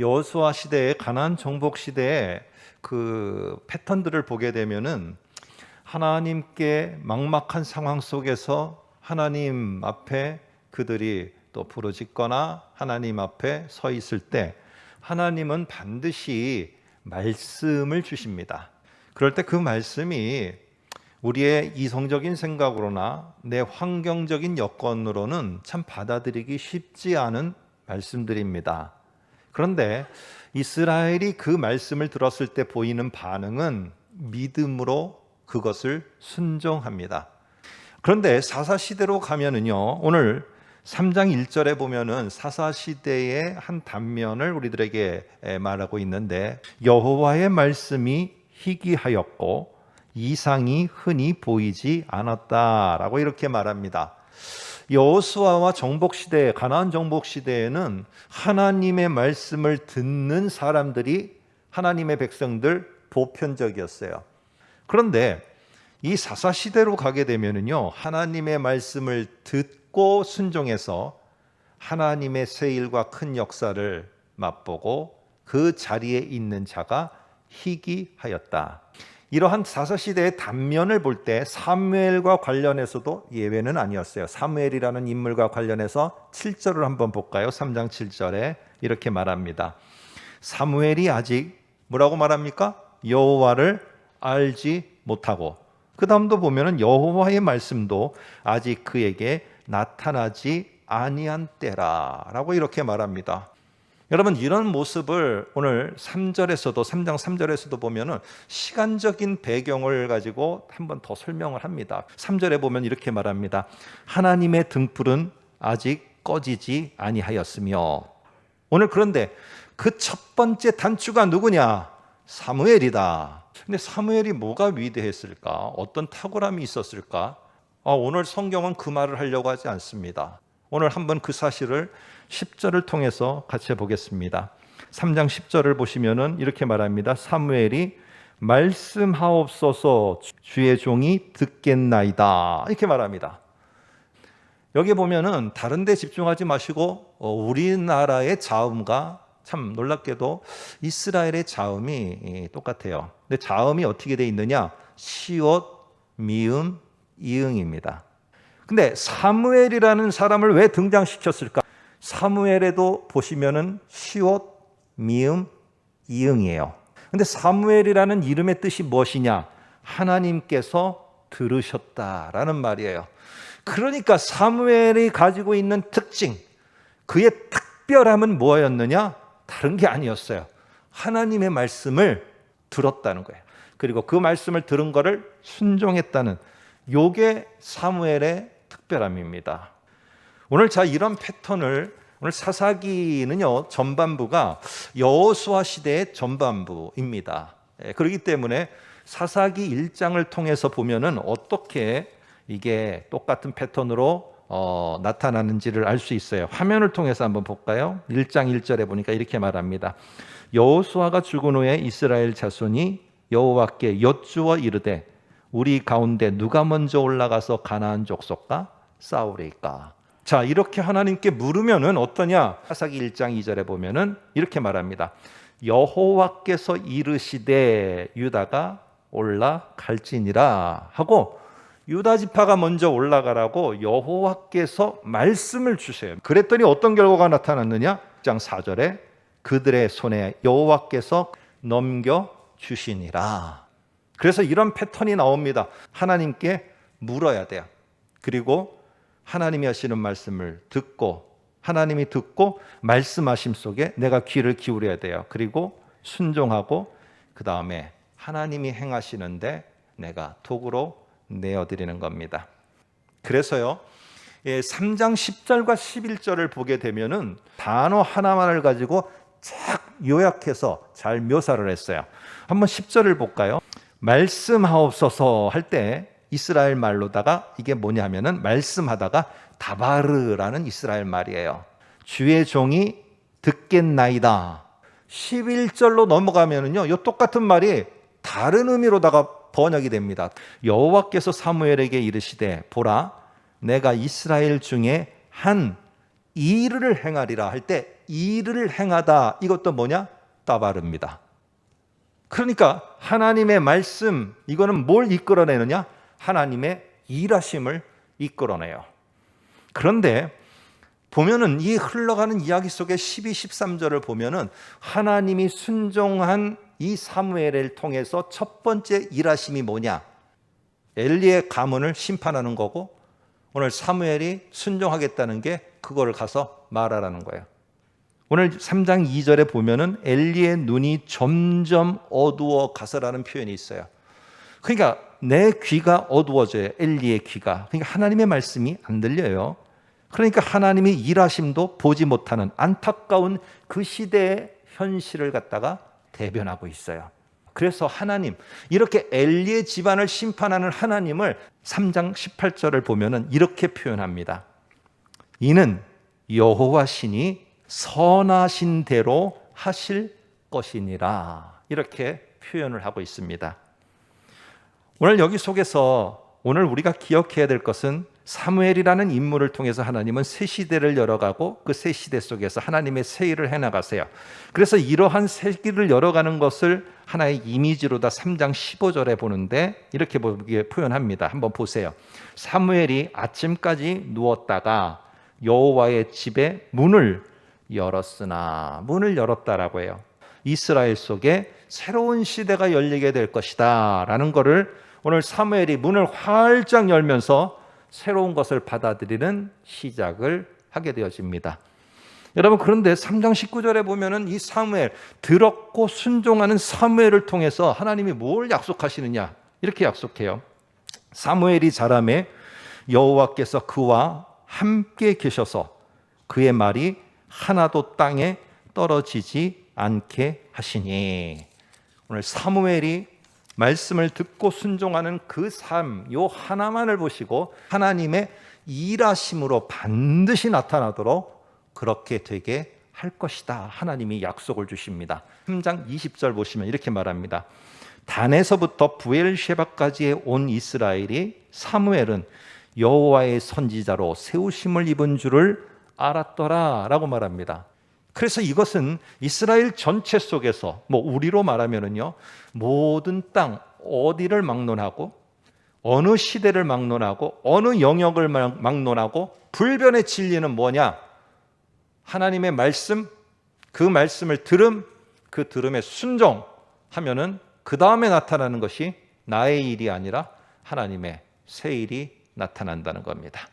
여호수아 시대의 가나안 정복 시대의 그 패턴들을 보게 되면은 하나님께 막막한 상황 속에서 하나님 앞에 그들이 또 부르짖거나 하나님 앞에 서 있을 때 하나님은 반드시 말씀을 주십니다. 그럴 때 그 말씀이 우리의 이성적인 생각으로나 내 환경적인 여건으로는 참 받아들이기 쉽지 않은 말씀들입니다. 그런데 이스라엘이 그 말씀을 들었을 때 보이는 반응은 믿음으로 그것을 순종합니다. 그런데 사사시대로 가면은요, 오늘 3장 1절에 보면은 사사시대의 한 단면을 우리들에게 말하고 있는데, 여호와의 말씀이 희귀하였고 이상이 흔히 보이지 않았다라고 이렇게 말합니다. 여호수아와 정복시대, 가나안 정복시대에는 하나님의 말씀을 듣는 사람들이 하나님의 백성들 보편적이었어요. 그런데 이 사사시대로 가게 되면은요, 하나님의 말씀을 듣고 순종해서 하나님의 새 일과 큰 역사를 맛보고 그 자리에 있는 자가 희귀하였다. 이러한 사사시대의 단면을 볼 때 사무엘과 관련해서도 예외는 아니었어요. 사무엘이라는 인물과 관련해서 7절을 한번 볼까요? 3장 7절에 이렇게 말합니다. 사무엘이 아직 뭐라고 말합니까? 여호와를 알지 못하고, 그 다음도 보면은 여호와의 말씀도 아직 그에게 나타나지 아니한 때라라고 이렇게 말합니다. 여러분, 이런 모습을 오늘 3절에서도 3장 3절에서도 보면은 시간적인 배경을 가지고 한 번 더 설명을 합니다. 3절에 보면 이렇게 말합니다. 하나님의 등불은 아직 꺼지지 아니하였으며. 오늘 그런데 그 첫 번째 단추가 누구냐? 사무엘이다. 근데 사무엘이 뭐가 위대했을까? 어떤 탁월함이 있었을까? 오늘 성경은 그 말을 하려고 하지 않습니다. 오늘 한번 그 사실을 10절을 통해서 같이 보겠습니다. 3장 10절을 보시면은 이렇게 말합니다. 사무엘이 말씀하옵소서 주의 종이 듣겠나이다. 이렇게 말합니다. 여기 보면은 다른 데 집중하지 마시고 우리나라의 자음과 참 놀랍게도 이스라엘의 자음이 똑같아요. 근데 자음이 어떻게 돼 있느냐? 시옷, 미음, 이응입니다. 근데 사무엘이라는 사람을 왜 등장시켰을까? 사무엘에도 보시면은 시옷, 미음, 이응이에요. 근데 사무엘이라는 이름의 뜻이 무엇이냐? 하나님께서 들으셨다라는 말이에요. 그러니까 사무엘이 가지고 있는 특징, 그의 특별함은 뭐였느냐? 다른 게 아니었어요. 하나님의 말씀을 들었다는 거예요. 그리고 그 말씀을 들은 거를 순종했다는, 요게 사무엘의 특별함입니다. 오늘 이런 패턴을, 오늘 사사기는요, 전반부가 여호수아 시대의 전반부입니다. 그렇기 때문에 사사기 1장을 통해서 보면은 어떻게 이게 똑같은 패턴으로 나타나는지를 알 수 있어요. 화면을 통해서 한번 볼까요? 1장 1절에 보니까 이렇게 말합니다. 여호수아가 죽은 후에 이스라엘 자손이 여호와께 여쭈어 이르되 우리 가운데 누가 먼저 올라가서 가나안 족속과 싸우리까? 자, 이렇게 하나님께 물으면은 어떠냐? 사사기 1장 2절에 보면은 이렇게 말합니다. 여호와께서 이르시되 유다가 올라갈지니라 하고, 유다 지파가 먼저 올라가라고 여호와께서 말씀을 주세요. 그랬더니 어떤 결과가 나타났느냐? 1장 4절에 그들의 손에 여호와께서 넘겨 주시니라. 그래서 이런 패턴이 나옵니다. 하나님께 물어야 돼요. 그리고 하나님이 하시는 말씀을 듣고, 하나님이 듣고 말씀하심 속에 내가 귀를 기울여야 돼요. 그리고 순종하고, 그 다음에 하나님이 행하시는데 내가 도구로 내어드리는 겁니다. 그래서요, 3장 10절과 11절을 보게 되면은 단어 하나만을 가지고 쫙 요약해서 잘 묘사를 했어요. 한번 10절을 볼까요? 말씀하옵소서 할 때 이스라엘 말로다가 이게 뭐냐 하면은 말씀하다가 다바르라는 이스라엘 말이에요. 주의 종이 듣겠나이다. 11절로 넘어가면은요, 이 똑같은 말이 다른 의미로다가 번역이 됩니다. 여호와께서 사무엘에게 이르시되 보라 내가 이스라엘 중에 한 일을 행하리라 할 때 일을 행하다. 이것도 뭐냐? 따바릅니다. 그러니까 하나님의 말씀, 이거는 뭘 이끌어내느냐? 하나님의 일하심을 이끌어내요. 그런데 보면은 이 흘러가는 이야기 속에 12, 13절을 보면은 하나님이 순종한 이 사무엘을 통해서 첫 번째 일하심이 뭐냐? 엘리의 가문을 심판하는 거고, 오늘 사무엘이 순종하겠다는 게 그거를 가서 말하라는 거예요. 오늘 3장 2절에 보면은 엘리의 눈이 점점 어두워 가서라는 표현이 있어요. 그러니까 내 귀가 어두워져요. 엘리의 귀가. 그러니까 하나님의 말씀이 안 들려요. 그러니까 하나님이 일하심도 보지 못하는 안타까운 그 시대의 현실을 갖다가 대변하고 있어요. 그래서 하나님, 이렇게 엘리의 집안을 심판하는 하나님을 3장 18절을 보면은 이렇게 표현합니다. 이는 여호와 신이 선하신 대로 하실 것이니라. 이렇게 표현을 하고 있습니다. 오늘 여기 속에서 오늘 우리가 기억해야 될 것은 사무엘이라는 인물을 통해서 하나님은 새 시대를 열어가고 그 새 시대 속에서 하나님의 새 일을 해나가세요. 그래서 이러한 새 길을 열어가는 것을 하나의 이미지로다 3장 15절에 보는데 이렇게 표현합니다. 한번 보세요. 사무엘이 아침까지 누웠다가 여호와의 집에 문을 열었으나, 문을 열었다라고 해요. 이스라엘 속에 새로운 시대가 열리게 될 것이다 라는 것을 오늘 사무엘이 문을 활짝 열면서 새로운 것을 받아들이는 시작을 하게 되어집니다. 여러분, 그런데 3장 19절에 보면은 이 사무엘, 들었고 순종하는 사무엘을 통해서 하나님이 뭘 약속하시느냐? 이렇게 약속해요. 사무엘이 자라매 여호와께서 그와 함께 계셔서 그의 말이 하나도 땅에 떨어지지 않게 하시니. 오늘 사무엘이 말씀을 듣고 순종하는 그 삶, 요 하나만을 보시고 하나님의 일하심으로 반드시 나타나도록 그렇게 되게 할 것이다. 하나님이 약속을 주십니다. 3장 20절 보시면 이렇게 말합니다. 단에서부터 부엘셰바까지의 온 이스라엘이 사무엘은 여호와의 선지자로 세우심을 입은 줄을 알았더라 라고 말합니다. 그래서 이것은 이스라엘 전체 속에서 우리로 말하면은요, 모든 땅 어디를 막론하고 어느 시대를 막론하고 어느 영역을 막론하고 불변의 진리는 뭐냐? 하나님의 말씀, 그 말씀을 들음, 그 들음에 순종하면은 그 다음에 나타나는 것이 나의 일이 아니라 하나님의 새 일이 나타난다는 겁니다.